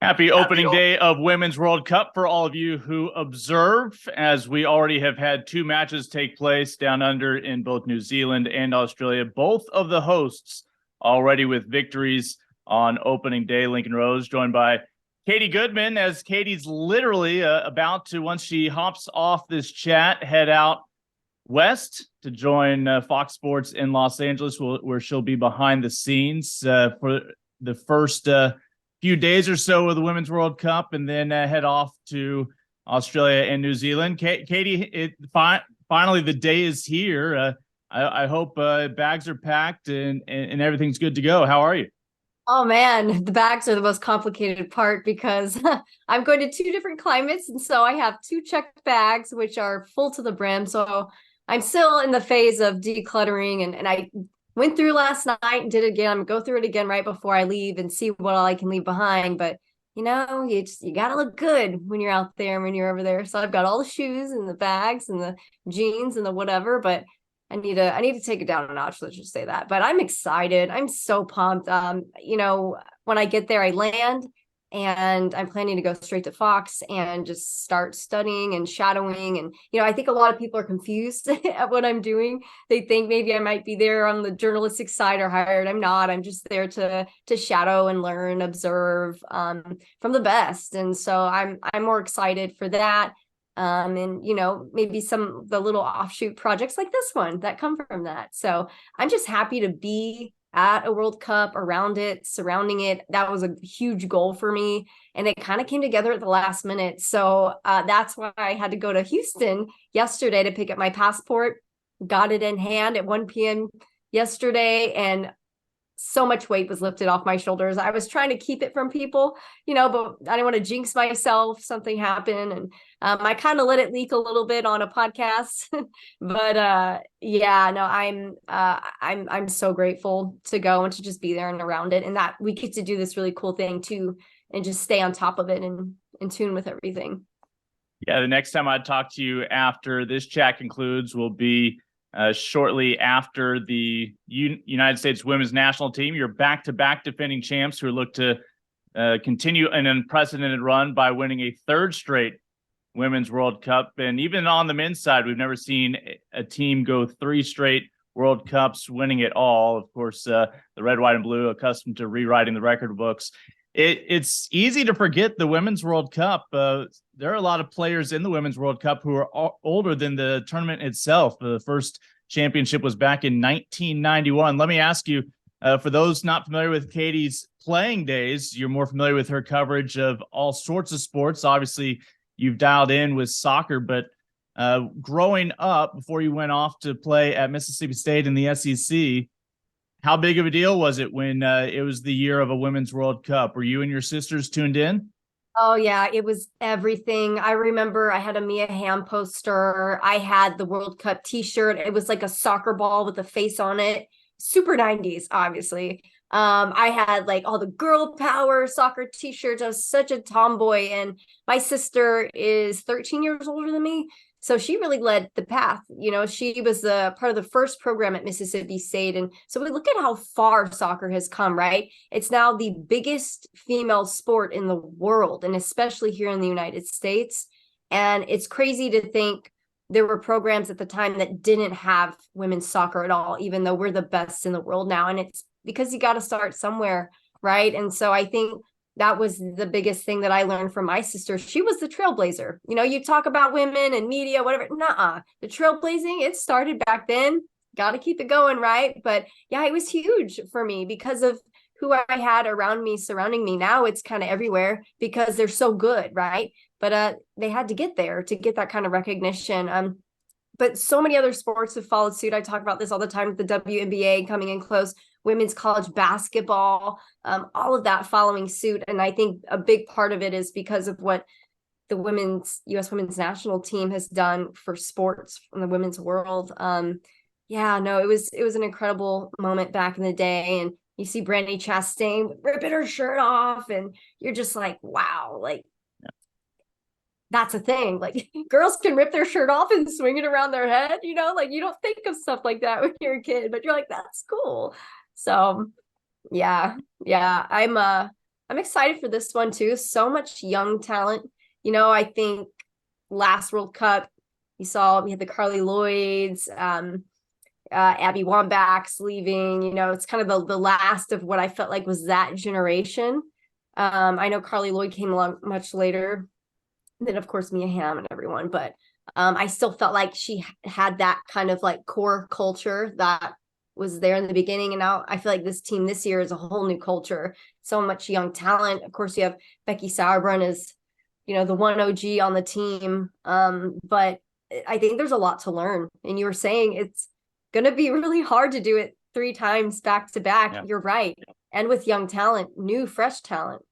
Happy opening day of Women's World Cup for all of you who observe, as we already have had two matches take place down under in both New Zealand and Australia. Both of the hosts already with victories on opening day. Lincoln Rose joined by Katie Goodman, as Katie's literally about to, once she hops off this chat, head out west to join Fox Sports in Los Angeles, where she'll be behind the scenes for the first few days or so of the Women's World Cup, and then head off to Australia and New Zealand. Katie, finally the day is here. I hope bags are packed and everything's good to go. How are you? Oh man, the bags are the most complicated part because I'm going to two different climates. And so I have two checked bags, which are full to the brim. So I'm still in the phase of decluttering, and I went through last night and did it again. I'm gonna go through it again right before I leave and see what all I can leave behind. But you gotta look good when you're out there, when you're over there. So I've got all the shoes and the bags and the jeans and the whatever, but I need to take it down a notch. Let's just say that. But I'm excited. I'm so pumped. When I get there, I land and I'm planning to go straight to Fox and just start studying and shadowing. And, I think a lot of people are confused at what I'm doing. They think maybe I might be there on the journalistic side or hired. I'm not. I'm just there to shadow and learn, observe from the best. And so I'm more excited for that. And maybe some of the little offshoot projects like this one that come from that. So I'm just happy to be at a World Cup, around it, surrounding it. That was a huge goal for me, and it kind of came together at the last minute. So that's why I had to go to Houston yesterday to pick up my passport. Got it in hand at 1 p.m. yesterday, and so much weight was lifted off my shoulders. I was trying to keep it from people, but I didn't want to jinx myself. Something happened, and I kind of let it leak a little bit on a podcast. But I'm so grateful to go and to just be there and around it, and that we get to do this really cool thing too, and just stay on top of it and in tune with everything. Yeah, the next time I talk to you after this chat concludes will be shortly after the United States women's national team. You're back-to-back defending champs who look to continue an unprecedented run by winning a third straight Women's World Cup. And even on the men's side, we've never seen a team go three straight World Cups winning it all. Of course, the red, white, and blue, accustomed to rewriting the record books. It's easy to forget the Women's World Cup. There are a lot of players in the Women's World Cup who are older than the tournament itself. The first championship was back in 1991. Let me ask you, for those not familiar with Katie's playing days, you're more familiar with her coverage of all sorts of sports. Obviously, you've dialed in with soccer, but growing up, before you went off to play at Mississippi State in the SEC, how big of a deal was it when it was the year of a Women's World Cup? Were you and your sisters tuned in? Oh, yeah, it was everything. I remember I had a Mia Hamm poster. I had the World Cup t-shirt. It was like a soccer ball with a face on it. Super 90s, obviously. I had like all the girl power soccer t-shirts. I was such a tomboy, and my sister is 13 years older than me. So she really led the path. She was part of the first program at Mississippi State. And so we look at how far soccer has come, right? It's now the biggest female sport in the world, and especially here in the United States. And it's crazy to think there were programs at the time that didn't have women's soccer at all, even though we're the best in the world now. And it's because you got to start somewhere, right? And so I think that was the biggest thing that I learned from my sister. She was the trailblazer. You talk about women and media, whatever. Nuh-uh. The trailblazing, it started back then. Got to keep it going, right? But yeah, it was huge for me because of who I had around me, surrounding me. Now it's kind of everywhere because they're so good, right? But they had to get there to get that kind of recognition. But so many other sports have followed suit. I talk about this all the time with the WNBA coming in close, women's college basketball, all of that following suit. And I think a big part of it is because of what the U.S. women's national team has done for sports in the women's world. It was an incredible moment back in the day. And you see Brandi Chastain ripping her shirt off, and you're just like, wow, like, that's a thing. Like, girls can rip their shirt off and swing it around their head, like you don't think of stuff like that when you're a kid, but you're like, that's cool. So yeah, I'm I'm excited for this one too. So much young talent. I think last World Cup, we had the Carly Lloyds, Abby Wambach's leaving. It's kind of the last of what I felt like was that generation. I know Carly Lloyd came along much later than, of course, Mia Hamm and everyone, but I still felt like she had that kind of like core culture that was there in the beginning. And now I feel like this team this year is a whole new culture. So much young talent. Of course, you have Becky Sauerbrunn is, the one OG on the team. But I think there's a lot to learn. And you were saying it's going to be really hard to do it 3 times back to back. Yeah. You're right. And with young talent, new, fresh talent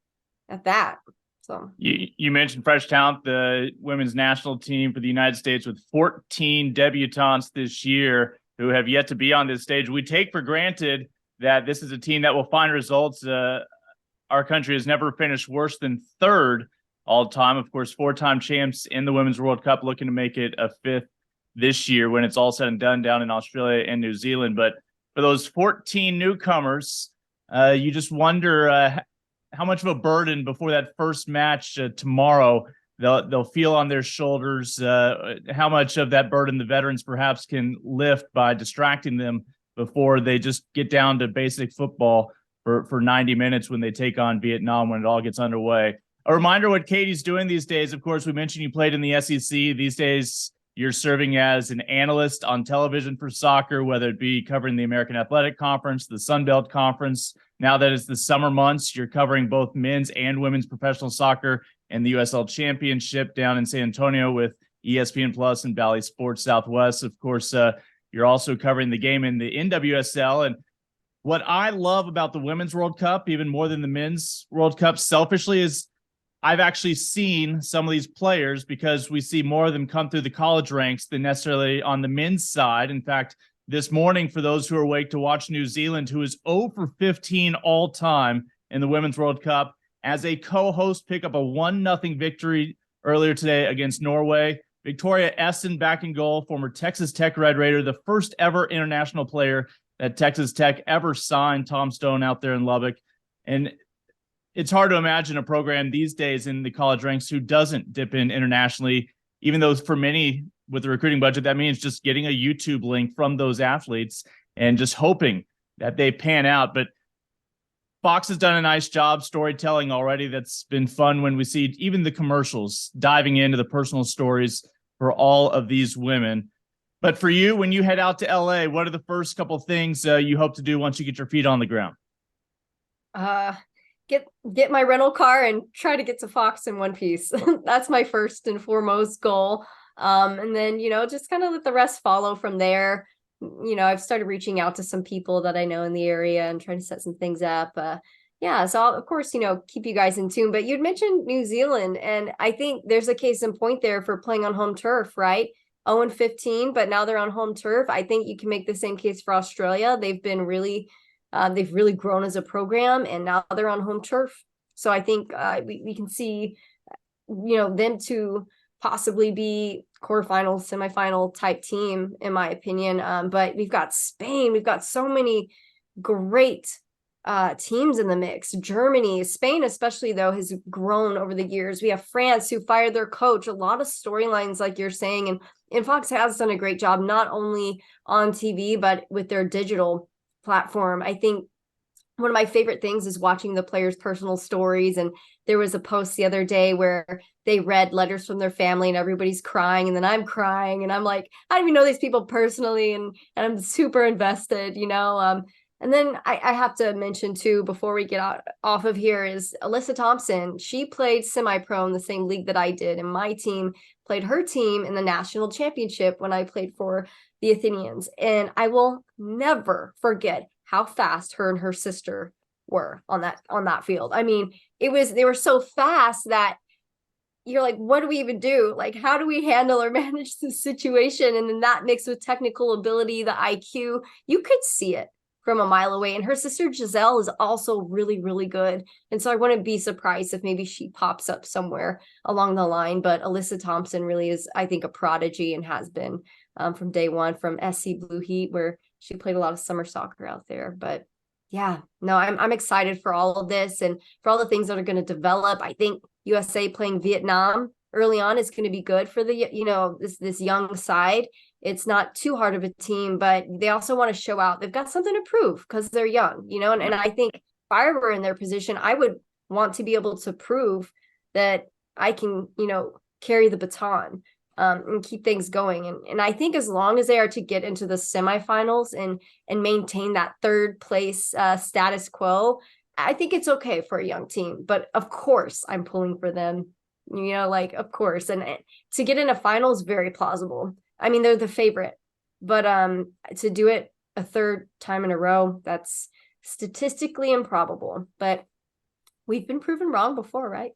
at that. So you mentioned fresh talent, the women's national team for the United States with 14 debutantes this year who have yet to be on this stage. We take for granted that this is a team that will find results. Our country has never finished worse than third all time. Of course, 4-time champs in the Women's World Cup, looking to make it a 5th this year when it's all said and done down in Australia and New Zealand. But for those 14 newcomers, you just wonder how much of a burden before that first match tomorrow they'll feel on their shoulders, how much of that burden the veterans perhaps can lift by distracting them before they just get down to basic football for 90 minutes when they take on Vietnam when it all gets underway. A reminder what Katie's doing these days. Of course, we mentioned you played in the SEC. These days, you're serving as an analyst on television for soccer, whether it be covering the American Athletic Conference, the Sun Belt Conference. Now that it's the summer months, you're covering both men's and women's professional soccer and the USL Championship down in San Antonio with ESPN Plus and Bally Sports Southwest. Of course, you're also covering the game in the NWSL. And what I love about the Women's World Cup, even more than the Men's World Cup, selfishly, is I've actually seen some of these players because we see more of them come through the college ranks than necessarily on the men's side. In fact, this morning, for those who are awake to watch New Zealand, who is 0 for 15 all time in the Women's World Cup, as a co-host, pick up a 1-0 victory earlier today against Norway. Victoria Essen back in goal, former Texas Tech Red Raider, the first ever international player that Texas Tech ever signed, Tom Stone out there in Lubbock. And it's hard to imagine a program these days in the college ranks who doesn't dip in internationally, even though for many with the recruiting budget, that means just getting a YouTube link from those athletes and just hoping that they pan out. But Fox has done a nice job storytelling already. That's been fun when we see even the commercials diving into the personal stories for all of these women. But for you, when you head out to LA, what are the first couple of things you hope to do once you get your feet on the ground? Get my rental car and try to get to Fox in one piece. That's my first and foremost goal. And then, just kind of let the rest follow from there. I've started reaching out to some people that I know in the area and trying to set some things up. So I'll, of course, keep you guys in tune. But you'd mentioned New Zealand, and I think there's a case in point there for playing on home turf, right? 0-15, but now they're on home turf. I think you can make the same case for Australia. They've really grown as a program, and now they're on home turf. So I think we can see, them to possibly be quarterfinal, semifinal type team, in my opinion. But we've got Spain. We've got so many great teams in the mix. Germany, Spain especially, though, has grown over the years. We have France, who fired their coach. A lot of storylines, like you're saying. And Fox has done a great job, not only on TV, but with their digital platform. I think one of my favorite things is watching the players' personal stories. And there was a post the other day where they read letters from their family and everybody's crying. And then I'm crying and I'm like, I don't even know these people personally. And I'm super invested, And then I have to mention too, before we get off of here, is Alyssa Thompson. She played semi-pro in the same league that I did. And my team played her team in the national championship when I played for the Athenians. And I will never forget how fast her and her sister were on that field. I mean, they were so fast that you're like, what do we even do? Like, how do we handle or manage this situation? And then that mixed with technical ability, the IQ, you could see it from a mile away. And her sister Giselle is also really, really good. And so I wouldn't be surprised if maybe she pops up somewhere along the line. But Alyssa Thompson really is, I think, a prodigy and has been from day one, from SC Blue Heat, where she played a lot of summer soccer out there. But Yeah, no, I'm excited for all of this and for all the things that are going to develop. I think USA playing Vietnam early on is going to be good for the, this young side. It's not too hard of a team, but they also want to show out. They've got something to prove because they're young, and I think if I were in their position, I would want to be able to prove that I can, carry the baton, and keep things going. And I think as long as they are to get into the semifinals and maintain that third place status quo, I think it's okay for a young team. But of course, I'm pulling for them. Of course. And to get in a final is very plausible. I mean, they're the favorite, but to do it a third time in a row, that's statistically improbable. But we've been proven wrong before, right?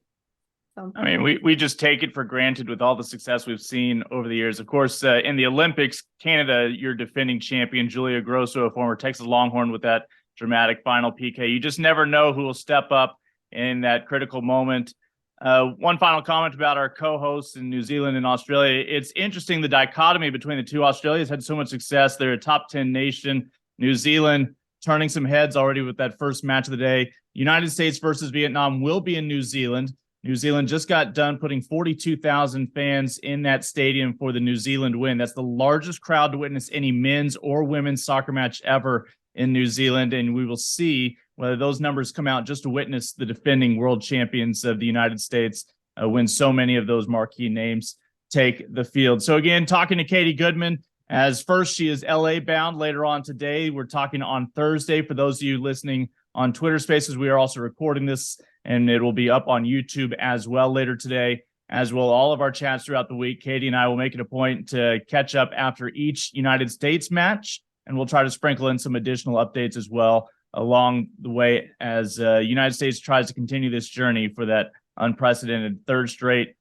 I mean, we just take it for granted with all the success we've seen over the years. Of course, in the Olympics, Canada, your defending champion, Julia Grosso, a former Texas Longhorn, with that dramatic final PK. You just never know who will step up in that critical moment. One final comment about our co-hosts in New Zealand and Australia. It's interesting, the dichotomy between the two. Australia's had so much success. They're a top 10 nation. New Zealand turning some heads already with that first match of the day. United States versus Vietnam will be in New Zealand. New Zealand just got done putting 42,000 fans in that stadium for the New Zealand win. That's the largest crowd to witness any men's or women's soccer match ever in New Zealand. And we will see whether those numbers come out just to witness the defending world champions of the United States when so many of those marquee names take the field. So again, talking to Katie Goodman, as first she is LA bound later on today. We're talking on Thursday. For those of you listening on Twitter Spaces, we are also recording this, and it will be up on YouTube as well later today, as will all of our chats throughout the week. Katie and I will make it a point to catch up after each United States match, and we'll try to sprinkle in some additional updates as well along the way as United States tries to continue this journey for that unprecedented third straight,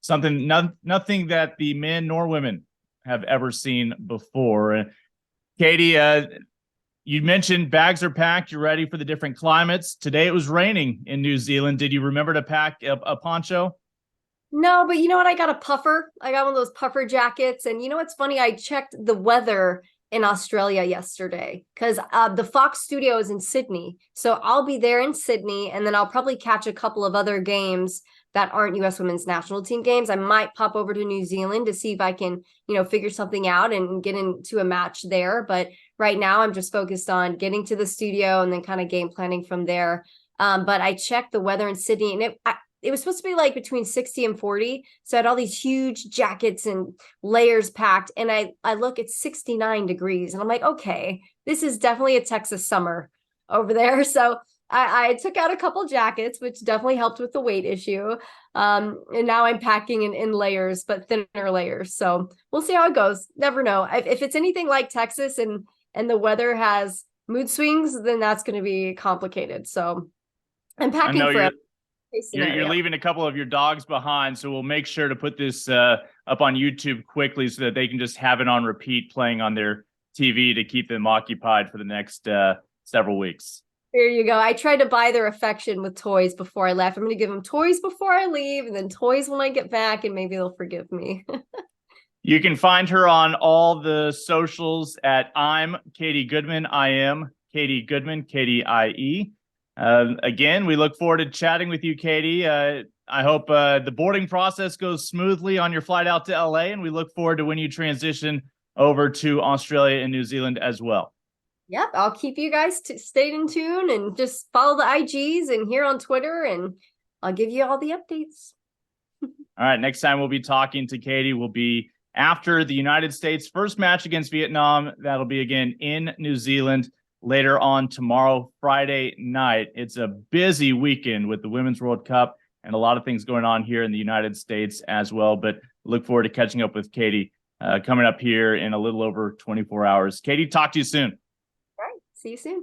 nothing that the men nor women have ever seen before. Katie, you mentioned bags are packed. You're ready for the different climates. Today it was raining in New Zealand. Did you remember to pack a poncho? No, but you know what? I got a puffer. I got one of those puffer jackets. And you know what's funny? I checked the weather in Australia yesterday because the Fox studio is in Sydney. So I'll be there in Sydney, and then I'll probably catch a couple of other games that aren't U.S. women's national team games. I might pop over to New Zealand to see if I can, figure something out and get into a match there. But right now I'm just focused on getting to the studio and then kind of game planning from there. But I checked the weather in Sydney, and it was supposed to be like between 60 and 40. So I had all these huge jackets and layers packed. And I look, it's 69 degrees. And I'm like, okay, this is definitely a Texas summer over there. So I took out a couple jackets, which definitely helped with the weight issue. And now I'm packing in layers, but thinner layers. So we'll see how it goes. Never know. If it's anything like Texas and the weather has mood swings, then that's going to be complicated. So I'm packing for you're leaving a couple of your dogs behind, so we'll make sure to put this up on YouTube quickly so that they can just have it on repeat playing on their TV to keep them occupied for the next several weeks. There you go. I tried to buy their affection with toys before I left. I'm going to give them toys before I leave, and then toys when I get back, and maybe they'll forgive me. You can find her on all the socials at I'm Katie Goodman. I am Katie Goodman, Katie. Again, we look forward to chatting with you, Katie. I hope the boarding process goes smoothly on your flight out to LA, and we look forward to when you transition over to Australia and New Zealand as well. Yep, I'll keep you guys stay in tune and just follow the IGs and here on Twitter, and I'll give you all the updates. All right, next time we'll be talking to Katie will be after the United States' first match against Vietnam. That'll be again in New Zealand later on tomorrow, Friday night. It's a busy weekend with the Women's World Cup and a lot of things going on here in the United States as well. But look forward to catching up with Katie coming up here in a little over 24 hours. Katie, talk to you soon. All right. See you soon.